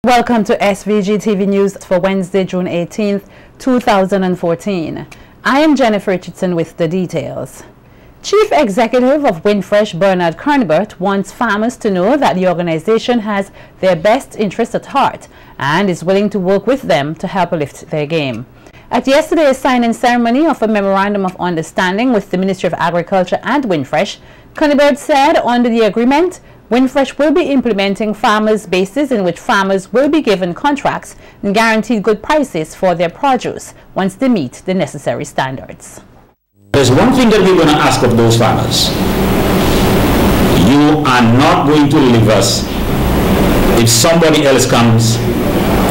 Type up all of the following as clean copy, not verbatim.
Welcome to SVG-TV News for Wednesday, June 18th, 2014. I am Jennifer Richardson with the details. Chief Executive of Windfresh, Bernard Carnival, wants farmers to know that the organization has their best interests at heart and is willing to work with them to help lift their game. At yesterday's signing ceremony of a Memorandum of Understanding with the Ministry of Agriculture and Windfresh, Carnival said under the agreement, Windfresh will be implementing farmers' bases in which farmers will be given contracts and guaranteed good prices for their produce once they meet the necessary standards. There's one thing that we're going to ask of those farmers. You are not going to leave us if somebody else comes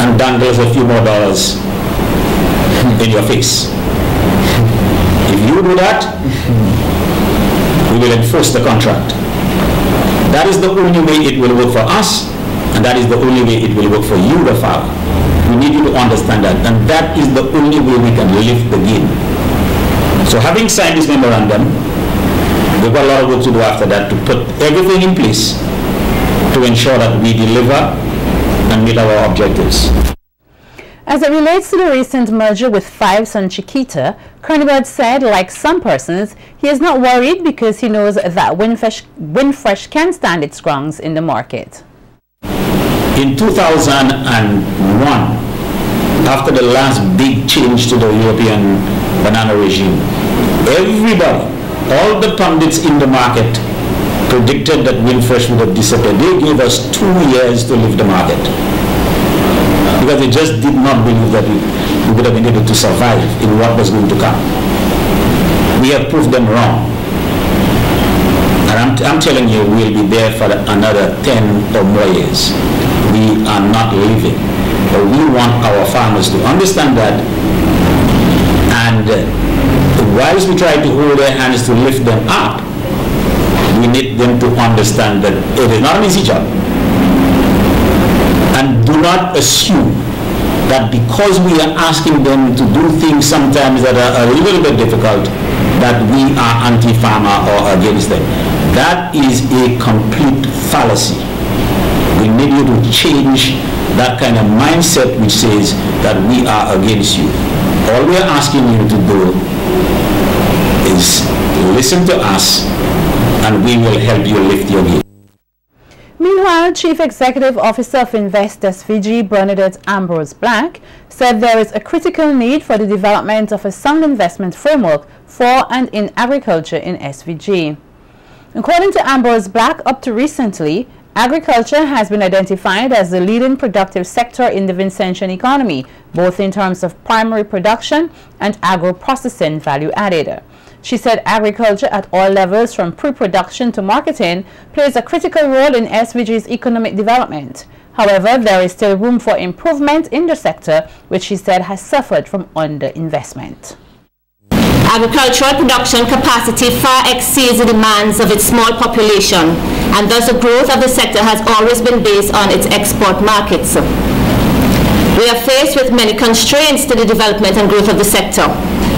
and dangles a few more dollars in your face. If you do that, we will enforce the contract. That is the only way it will work for us, and that is the only way it will work for you, the farmer. We need you to understand that, and that is the only way we can lift the game. So having signed this memorandum, we've got a lot of work to do after that to put everything in place to ensure that we deliver and meet our objectives. As it relates to the recent merger with Fives and Chiquita, Carnival said, like some persons, he is not worried because he knows that Windfresh can stand its grounds in the market. In 2001, after the last big change to the European banana regime, everybody, all the pundits in the market predicted that Windfresh would have disappeared. They gave us 2 years to lift the market, because they just did not believe that we would have been able to survive in what was going to come. We have proved them wrong. And I'm telling you, we'll be there for another 10 or more years. We are not leaving. But we want our farmers to understand that. And whilst we try to hold their hands to lift them up, we need them to understand that it is not an easy job. And do not assume that because we are asking them to do things sometimes that are a little bit difficult, that we are anti-farmer or against them. That is a complete fallacy. We need you to change that kind of mindset which says that we are against you. All we are asking you to do is listen to us, and we will help you lift your game. Meanwhile, Chief Executive Officer of Invest SVG, Bernadette Ambrose Black, said there is a critical need for the development of a sound investment framework for and in agriculture in SVG. According to Ambrose Black, up to recently, agriculture has been identified as the leading productive sector in the Vincentian economy, both in terms of primary production and agro-processing value added. She said agriculture at all levels from pre-production to marketing plays a critical role in SVG's economic development. However, there is still room for improvement in the sector, which she said has suffered from underinvestment. Agricultural production capacity far exceeds the demands of its small population, and thus the growth of the sector has always been based on its export markets. We are faced with many constraints to the development and growth of the sector.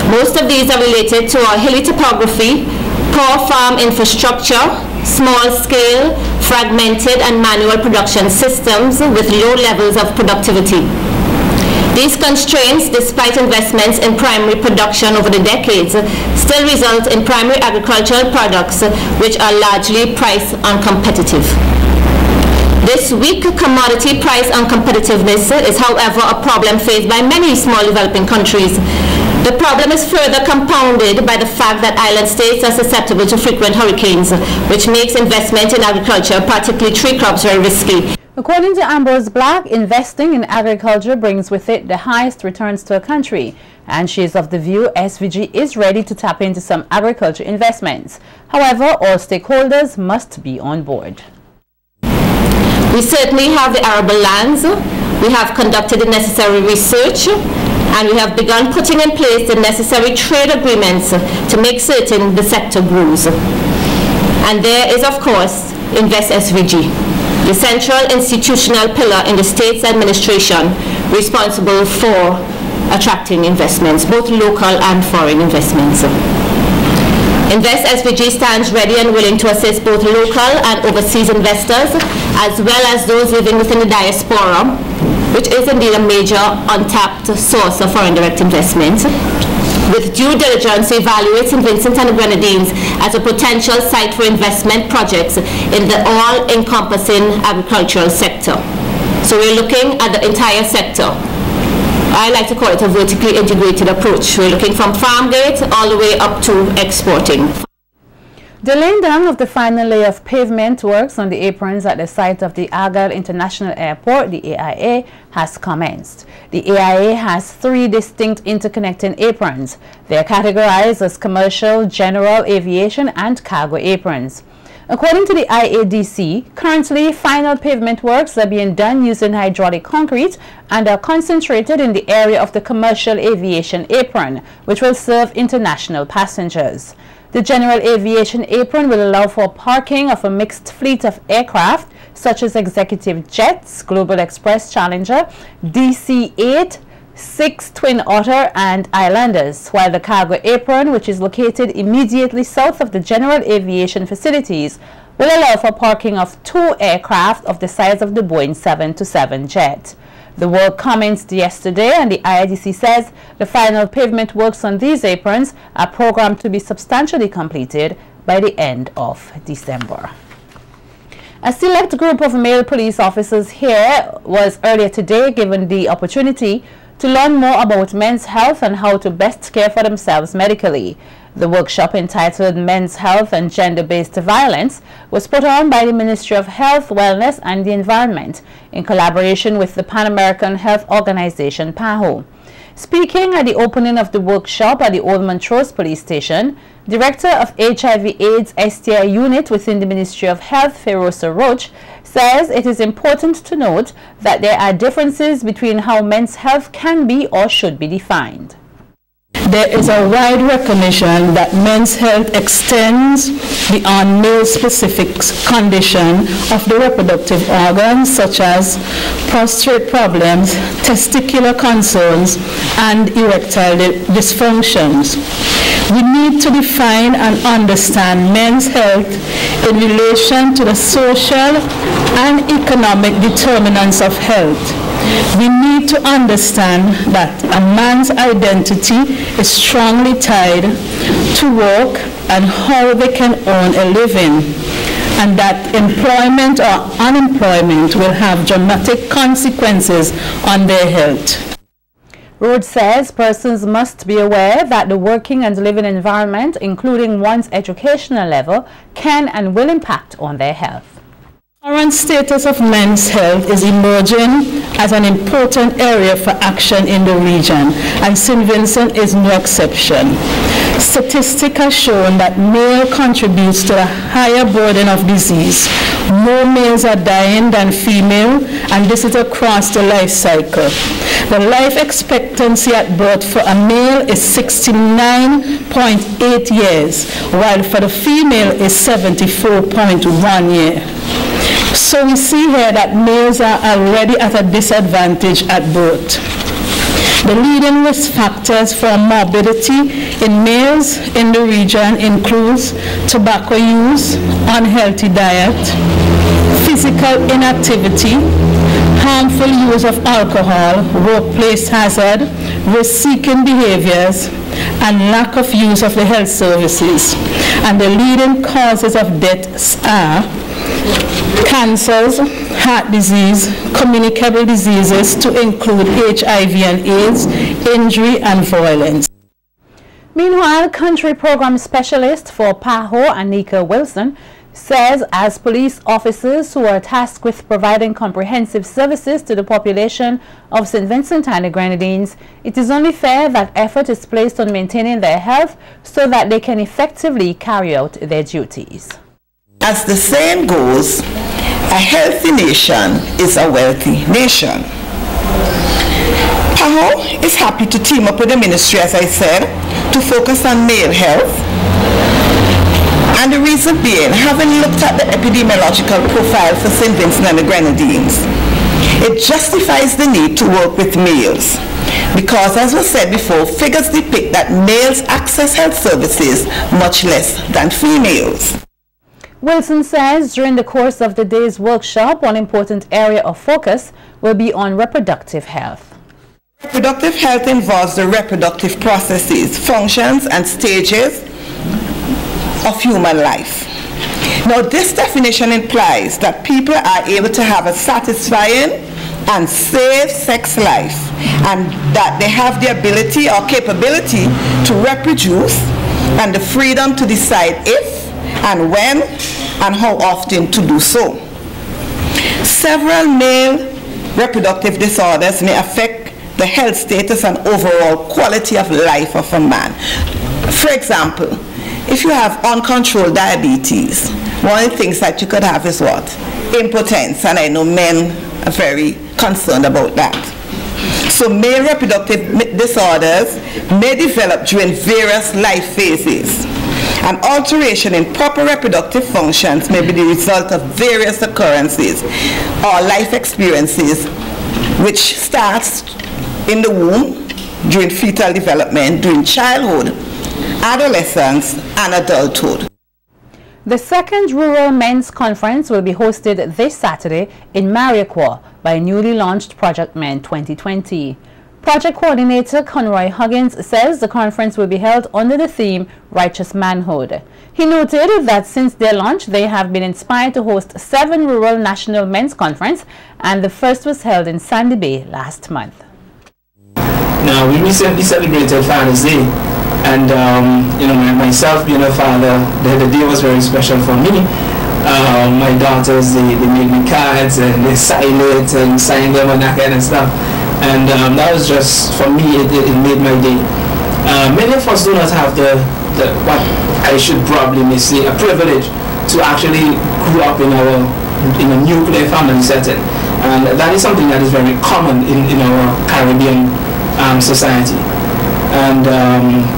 Most of these are related to our hilly topography, poor farm infrastructure, small-scale, fragmented and manual production systems with low levels of productivity. These constraints, despite investments in primary production over the decades, still result in primary agricultural products which are largely price uncompetitive. This weak commodity price uncompetitiveness is, however, a problem faced by many small developing countries. The problem is further compounded by the fact that island states are susceptible to frequent hurricanes, which makes investment in agriculture, particularly tree crops, very risky. According to Ambrose Black, investing in agriculture brings with it the highest returns to a country, and she is of the view SVG is ready to tap into some agriculture investments. However, all stakeholders must be on board. We certainly have the arable lands, we have conducted the necessary research, and we have begun putting in place the necessary trade agreements to make certain the sector grows. And there is, of course, Invest SVG, the central institutional pillar in the state's administration responsible for attracting investments, both local and foreign investments. Invest SVG stands ready and willing to assist both local and overseas investors, as well as those living within the diaspora, which is indeed a major untapped source of foreign direct investment. With due diligence, we evaluate St. Vincent and the Grenadines as a potential site for investment projects in the all-encompassing agricultural sector. So we're looking at the entire sector. I like to call it a vertically integrated approach. We're looking from farm gate all the way up to exporting. The laying down of the final layer of pavement works on the aprons at the site of the Argyle International Airport, the AIA, has commenced. The AIA has 3 distinct interconnecting aprons. They are categorized as commercial, general aviation, and cargo aprons. According to the IADC, currently final pavement works are being done using hydraulic concrete and are concentrated in the area of the commercial aviation apron, which will serve international passengers. The general aviation apron will allow for parking of a mixed fleet of aircraft such as executive jets, Global Express Challenger, DC-8, 6 Twin Otter and Islanders, while the cargo apron, which is located immediately south of the general aviation facilities, will allow for parking of 2 aircraft of the size of the Boeing 727 jet. The work commenced yesterday, and the IADC says the final pavement works on these aprons are programmed to be substantially completed by the end of December. A select group of male police officers here was earlier today given the opportunity to learn more about men's health and how to best care for themselves medically. The workshop, entitled Men's Health and Gender-Based Violence, was put on by the Ministry of Health, Wellness and the Environment in collaboration with the Pan American Health Organization, PAHO. Speaking at the opening of the workshop at the Old Montrose Police Station, Director of HIV/AIDS STI Unit within the Ministry of Health, Ferosa Roach, says it is important to note that there are differences between how men's health can be or should be defined. There is a wide recognition that men's health extends beyond male-specific condition of the reproductive organs such as prostate problems, testicular concerns, and erectile dysfunctions. We need to define and understand men's health in relation to the social and economic determinants of health. We need to understand that a man's identity is strongly tied to work and how they can earn a living, and that employment or unemployment will have dramatic consequences on their health. Rhodes says persons must be aware that the working and living environment, including one's educational level, can and will impact on their health. Current status of men's health is emerging as an important area for action in the region, and St. Vincent is no exception. Statistics have shown that male contributes to a higher burden of disease. More males are dying than female, and this is across the life cycle. The life expectancy at birth for a male is 69.8 years, while for the female is 74.1 years. So we see here that males are already at a disadvantage at birth. The leading risk factors for morbidity in males in the region includes tobacco use, unhealthy diet, physical inactivity, harmful use of alcohol, workplace hazard, risk-seeking behaviors, and lack of use of the health services. And the leading causes of deaths are cancers, heart disease, communicable diseases to include HIV and AIDS, injury and violence. Meanwhile, Country Program Specialist for PAHO, Anika Wilson, says as police officers who are tasked with providing comprehensive services to the population of St. Vincent and the Grenadines, it is only fair that effort is placed on maintaining their health so that they can effectively carry out their duties. As the saying goes, a healthy nation is a wealthy nation. PAHO is happy to team up with the ministry, as I said, to focus on male health. And the reason being, having looked at the epidemiological profile for St. Vincent and the Grenadines, it justifies the need to work with males. Because, as was said before, figures depict that males access health services much less than females. Wilson says during the course of the day's workshop, one important area of focus will be on reproductive health. Reproductive health involves the reproductive processes, functions, and stages of human life. Now, this definition implies that people are able to have a satisfying and safe sex life, and that they have the ability or capability to reproduce and the freedom to decide if and when and how often to do so. Several male reproductive disorders may affect the health status and overall quality of life of a man. For example, if you have uncontrolled diabetes, one of the things that you could have is what? Impotence, and I know men are very concerned about that. So male reproductive disorders may develop during various life phases. An alteration in proper reproductive functions may be the result of various occurrences or life experiences, which starts in the womb, during fetal development, during childhood, adolescence, and adulthood. The second Rural Men's Conference will be hosted this Saturday in Mariaquaw by newly launched Project Men 2020. Project Coordinator Conroy Huggins says the conference will be held under the theme Righteous Manhood. He noted that since their launch, they have been inspired to host 7 Rural National Men's Conference, and the first was held in Sandy Bay last month. Now, we recently celebrated Father's Day, and you know, myself being a father, the day was very special for me. My daughters, they made me cards and they signed it and signed them and that kind of stuff. And that was just, for me, it made my day. Many of us do not have the what I should probably say, a privilege to actually grow up in a nuclear family setting. And that is something that is very common in our Caribbean society. And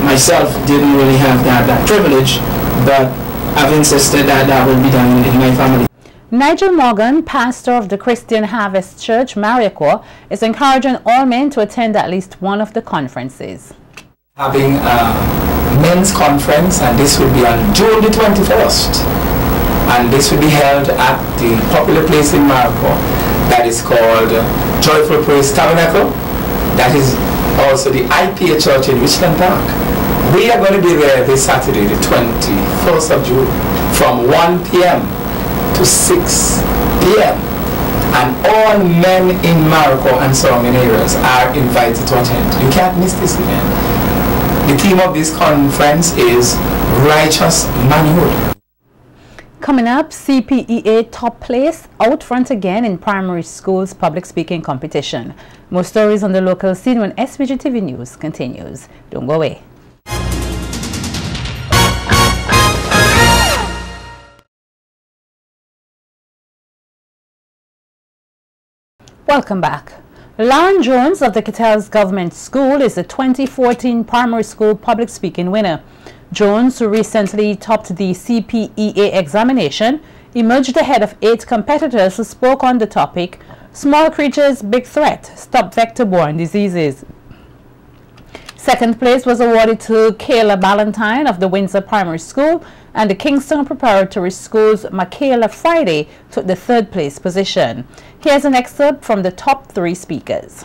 myself didn't really have that privilege, but I've insisted that that will be done in my family. Nigel Morgan, pastor of the Christian Harvest Church, Mariaquaw, is encouraging all men to attend at least one of the conferences. Having a men's conference, and this will be on June the 21st. And this will be held at the popular place in Mariaquaw that is called Joyful Praise Tabernacle. That is also the IPA Church in Richland Park. We are going to be there this Saturday, the 21st of June, from 1 p.m. to 6 p.m. And all men in Mariaquaw and surrounding areas are invited to attend. You can't miss this event. The theme of this conference is Righteous Manhood. Coming up, CPEA top place out front again in primary schools public speaking competition. More stories on the local scene when SVG-TV News continues. Don't go away. Welcome back. Lauren Jones of the Kettles Government School is the 2014 primary school public speaking winner. Jones, who recently topped the CPEA examination, emerged ahead of 8 competitors who spoke on the topic, Small Creatures, Big Threat, Stop Vector-Borne Diseases. Second place was awarded to Kayla Ballantyne of the Windsor Primary School, and the Kingston Preparatory School's Michaela Friday took the 3rd place position. Here's an excerpt from the top 3 speakers.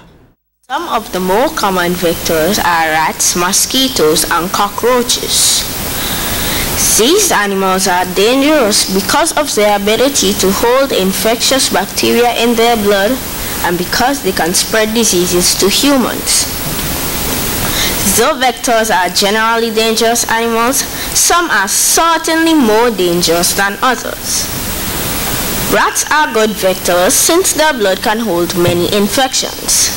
Some of the more common vectors are rats, mosquitoes, and cockroaches. These animals are dangerous because of their ability to hold infectious bacteria in their blood and because they can spread diseases to humans. Though vectors are generally dangerous animals, some are certainly more dangerous than others. Rats are good vectors since their blood can hold many infections.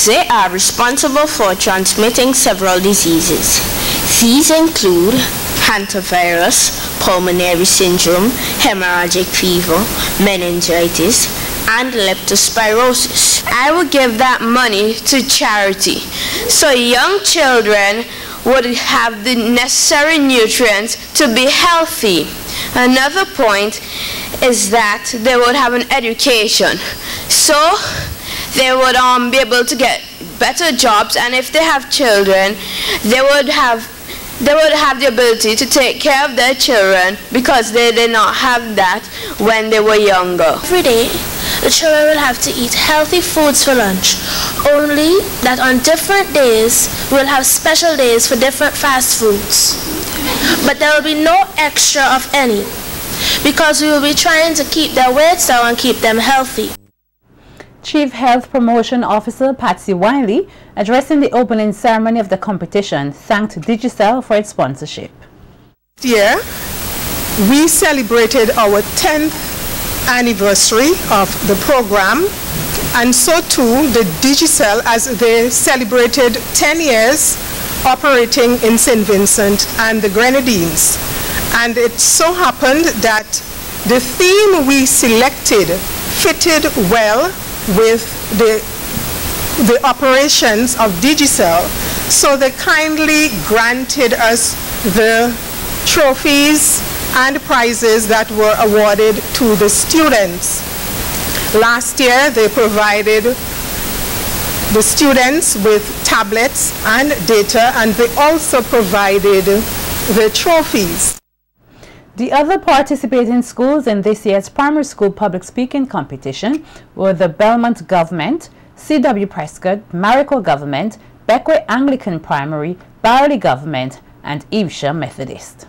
They are responsible for transmitting several diseases. These include hantavirus, pulmonary syndrome, hemorrhagic fever, meningitis, and leptospirosis. I would give that money to charity so young children would have the necessary nutrients to be healthy. Another point is that they would have an education, so they would be able to get better jobs, and if they have children, they would have they would have the ability to take care of their children because they did not have that when they were younger. Every day, the children will have to eat healthy foods for lunch, only that on different days, we'll have special days for different fast foods. But there will be no extra of any, because we will be trying to keep their weights down and keep them healthy. Chief Health Promotion Officer Patsy Wiley, addressing the opening ceremony of the competition, thanked Digicel for its sponsorship. This year, we celebrated our 10th anniversary of the program, and so too the Digicel, as they celebrated 10 years operating in St. Vincent and the Grenadines. And it so happened that the theme we selected fitted well with the operations of Digicel, so they kindly granted us the trophies and prizes that were awarded to the students. Last year, they provided the students with tablets and data, and they also provided the trophies. The other participating schools in this year's primary school public speaking competition were the Belmont Government, C.W. Prescott, Maricourt Government, Beckway Anglican Primary, Barley Government, and Evesham Methodist.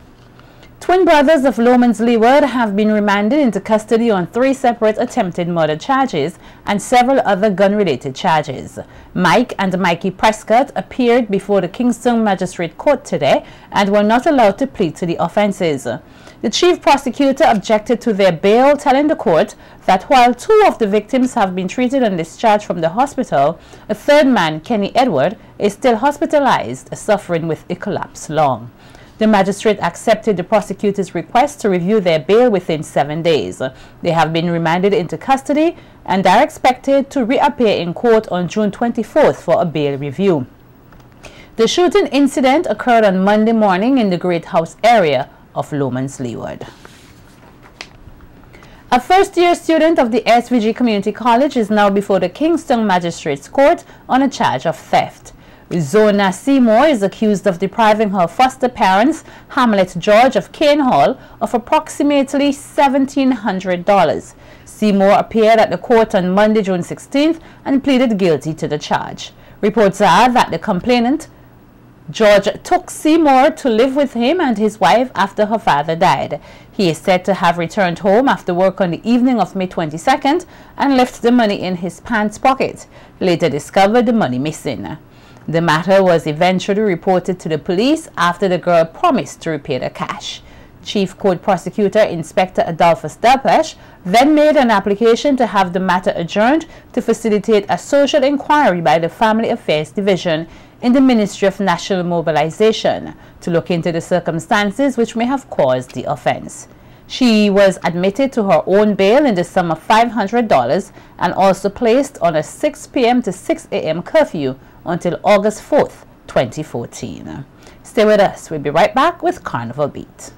Twin brothers of Lomans Leeward have been remanded into custody on 3 separate attempted murder charges and several other gun-related charges. Mike and Mikey Prescott appeared before the Kingston Magistrate Court today and were not allowed to plead to the offences. The chief prosecutor objected to their bail, telling the court that while 2 of the victims have been treated and discharged from the hospital, a third man, Kenny Edward, is still hospitalized, suffering with a collapsed lung. The magistrate accepted the prosecutor's request to review their bail within 7 days. They have been remanded into custody and are expected to reappear in court on June 24th for a bail review. The shooting incident occurred on Monday morning in the Great House area of Lomans Leeward. A first-year student of the SVG Community College is now before the Kingston Magistrates Court on a charge of theft. Zona Seymour is accused of depriving her foster parents, Hamlet George of Cane Hall, of approximately $1,700. Seymour appeared at the court on Monday, June 16th, and pleaded guilty to the charge. Reports are that the complainant, George, took Seymour to live with him and his wife after her father died. He is said to have returned home after work on the evening of May 22nd and left the money in his pants pocket. Later discovered the money missing. The matter was eventually reported to the police after the girl promised to repay the cash. Chief Court Prosecutor Inspector Adolphus Delpesh then made an application to have the matter adjourned to facilitate a social inquiry by the Family Affairs Division in the Ministry of National Mobilization to look into the circumstances which may have caused the offense. She was admitted to her own bail in the sum of $500 and also placed on a 6 p.m. to 6 a.m. curfew until August 4th, 2014. Stay with us. We'll be right back with Carnival Beat.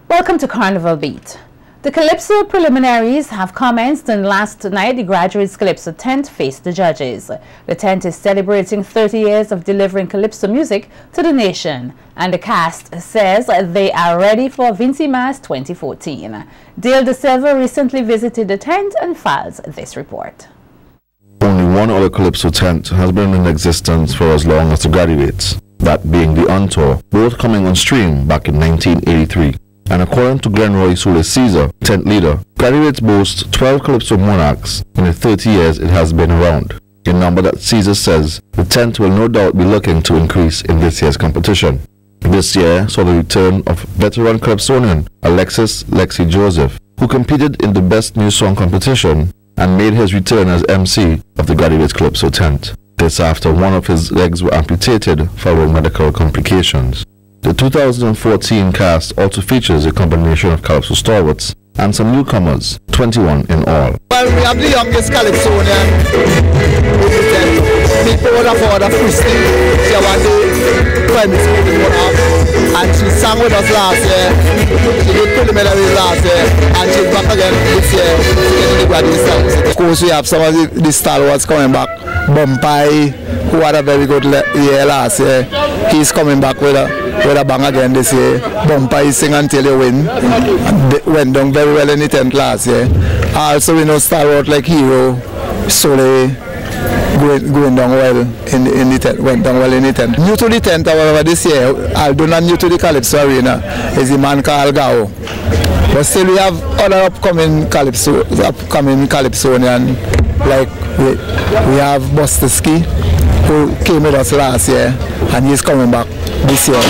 Welcome to Carnival Beat. The Calypso preliminaries have commenced, and last night the graduates Calypso tent faced the judges. The tent is celebrating 30 years of delivering Calypso music to the nation, and the cast says they are ready for Vincy Mass 2014. Dale De Silva recently visited the tent and files this report. Only one other Calypso tent has been in existence for as long as the graduates, that being the On-Tour, both coming on stream back in 1983. And according to Glenroy Sulis Caesar, tent leader, graduates boast 12 Calypso monarchs in the 30 years it has been around, a number that Caesar says the tent will no doubt be looking to increase in this year's competition. This year saw the return of veteran Calypsonian Alexis Lexi Joseph, who competed in the Best New Song competition and made his return as MC of the graduates Calypso tent. This after one of his legs were amputated following medical complications. The 2014 cast also features a combination of Calypso stalwarts and some newcomers, 21 in all. Well, we have the youngest Calypsonian people would afford a Christy. She was the friends people would have. And she sang with us last year. She did preliminaries last year. And she's back again this year to get the graduate. Of course, we have some of the stalwarts coming back. Bumpai, who had a very good year last year. He's coming back with a bang again this year. Bumpai sing until you win. Went down very well in the 10th last year. Also, we know stalwart like Hero, Sole, going down well in the 10th, went down well in the 10th. New to the 10th, however, this year, although not new to the Calypso arena, is the man called Gao. But still, we have other upcoming Calypsonian, like we have Busterski, who came with us last year, and he's coming back this year.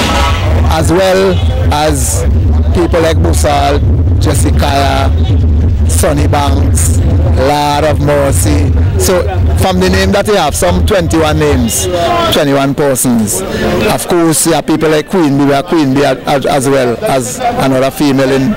As well as people like Busal, Jessica, Sonny Banks, Lord of Mercy. So from the name that we have, some 21 names, 21 persons. Of course, you have people like Queen Bee as well as another female in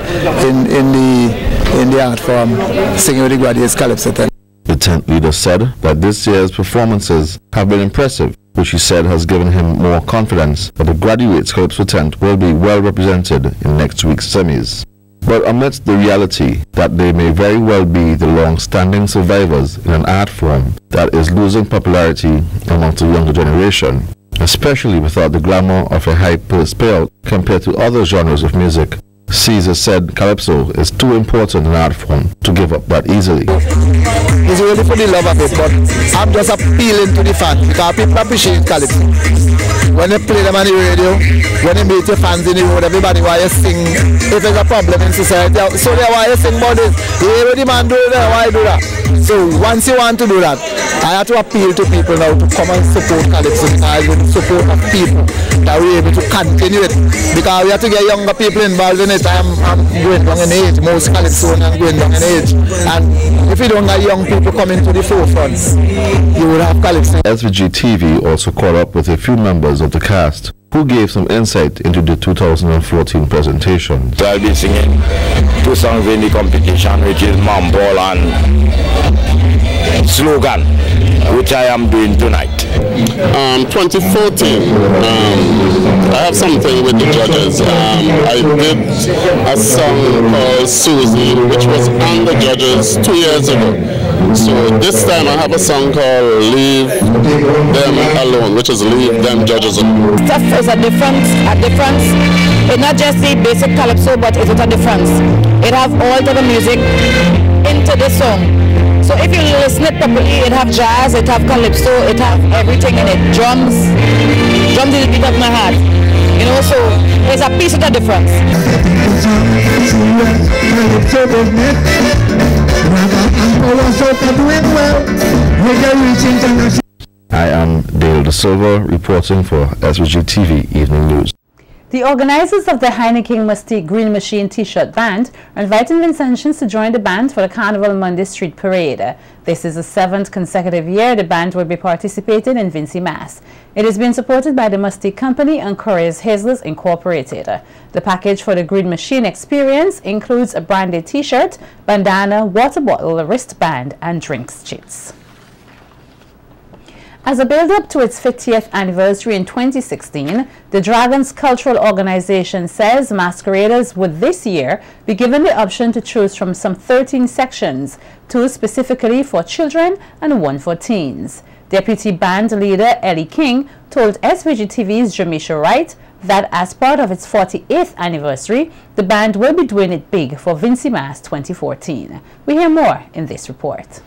the art form, singing with the graduates Calypso 10. The tent leader said that this year's performances have been impressive, which he said has given him more confidence that the graduates Calypso tent will be well represented in next week's semis. But amidst the reality that they may very well be the long-standing survivors in an art form that is losing popularity amongst the younger generation, especially without the glamour of a high purse payout compared to other genres of music, Caesar said Calypso is too important an art form to give up that easily. It's really for the love of it, but I'm just appealing to the fans because people appreciate Calypso. When they play them on the radio, when they meet your fans in the road, everybody why you sing. If there's a problem in society, so they why you sing about this. You hear what the man do there, why you do that? So once you want to do that, I have to appeal to people now to come and support Calypso because with the support of people that we're able to continue it. Because we have to get younger people involved in it. I'm going down in age, most Calypso are going down in age. And if you don't get young people coming to the forefront, you will have Calypso. SVG-TV also caught up with a few members of the cast who gave some insight into the 2014 presentation. So I'll be singing 2 songs in the competition, which is Mambol and Slogan, which I am doing tonight. 2014, I have something with the judges. I did a song called Susie, which was on the judges 2 years ago. So this time I have a song called Leave Them Alone, which is Leave Them Judges Alone. Stuff is a difference. It's not just the basic Calypso, but it's a difference. It have all type of music into the song. So if you listen it properly, it have jazz, it have Calypso, it have everything in it. Drums is the beat of my heart. You know, so there's a piece of the difference. I am Dale De Silva reporting for SVG-TV Evening News. The organizers of the Heineken Mystique Green Machine T-shirt band are inviting Vincentians to join the band for the Carnival Monday Street Parade. This is the 7th consecutive year the band will be participating in Vincy Mass. It is being supported by the Mystique Company and Couriers Hazlers Incorporated. The package for the Green Machine experience includes a branded T-shirt, bandana, water bottle, wristband, and drinks kits. As a build-up to its 50th anniversary in 2016, the Dragons Cultural Organization says masqueraders would this year be given the option to choose from some 13 sections, 2 specifically for children and 1 for teens. Deputy band leader Ellie King told SVG-TV's Jamisha Wright that as part of its 48th anniversary, the band will be doing it big for Vincy Mass 2014. We hear more in this report.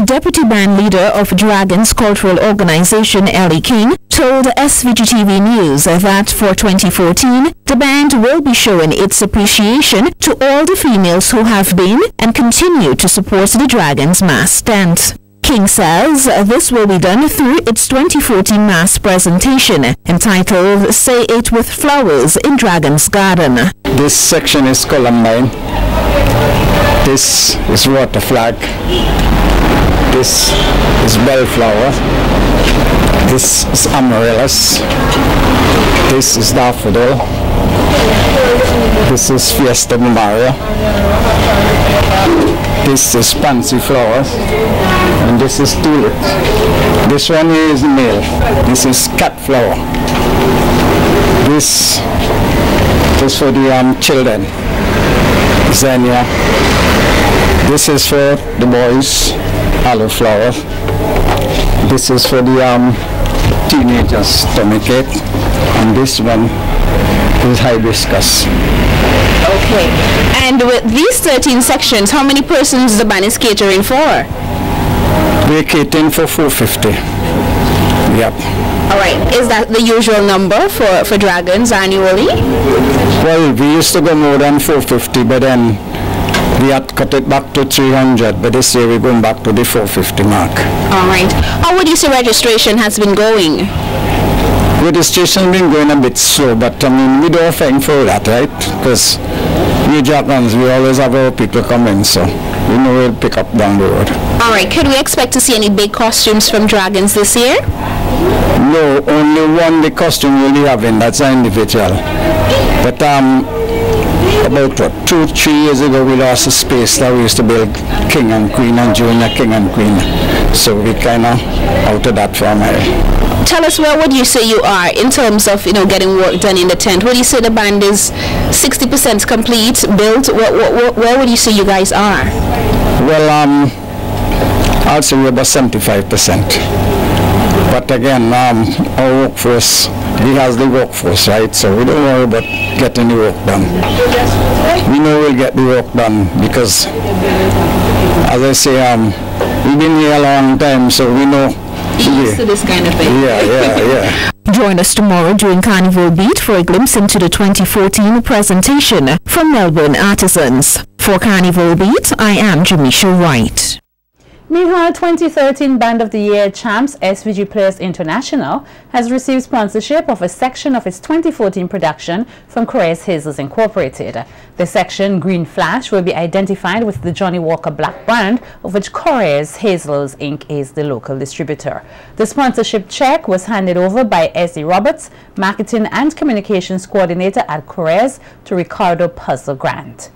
Deputy band leader of Dragons Cultural Organization, Ellie King, told SVG-TV News that for 2014, the band will be showing its appreciation to all the females who have been and continue to support the Dragons Mass dance. King says this will be done through its 2014 Mass presentation entitled Say It With Flowers in Dragon's Garden. This section is Columbine. This is Water Flag. This is Bellflower. This is Amaryllis. This is Daffodil. This is Fiesta Maria. This is Pansy Flowers. And this is Tulip. This one is male. This is cat flower. This is for the children. Xenia. This is for the boys. Olive flower. This is for the teenagers, stomach ache. And this one is hibiscus. Okay. And with these 13 sections, how many persons the band is catering for? We're catering for 450. Yep. All right. Is that the usual number for Dragons annually? Well, we used to go more than 450, but then we had cut it back to 300, but this year we're going back to the 450 mark. All right. How would you say registration has been going? Registration has been going a bit slow, but I mean, we don't thank for that, right? Because we Dragons, we always have our people come in, so we know we'll pick up down the road. All right. Could we expect to see any big costumes from Dragons this year? No, only one big costume we'll be having, that's an individual. But about 2-3 years ago we lost a space that we used to build King and Queen and Junior King and Queen. So we kind of out of that from here. Tell us, where would you say you are in terms of getting work done in the tent? Would you say the band is 60% complete, built? Where would you say you guys are? Well, I'd say we're about 75%. But again, our workforce, we have the workforce, right? So we don't worry about getting the work done. We know we'll get the work done because, as I say, we've been here a long time, so we know. Used to this kind of thing. Yeah. Join us tomorrow during Carnival Beat for a glimpse into the 2014 presentation from Melbourne artisans. For Carnival Beat, I am Jamisha Wright. Meanwhile, 2013 Band of the Year champs SVG Players International has received sponsorship of a section of its 2014 production from Correa's Hazels Incorporated. The section, Green Flash, will be identified with the Johnny Walker Black brand, of which Correa's Hazels Inc. is the local distributor. The sponsorship check was handed over by S.E. Roberts, Marketing and Communications Coordinator at Correa's, to Ricardo Puzzle Grant.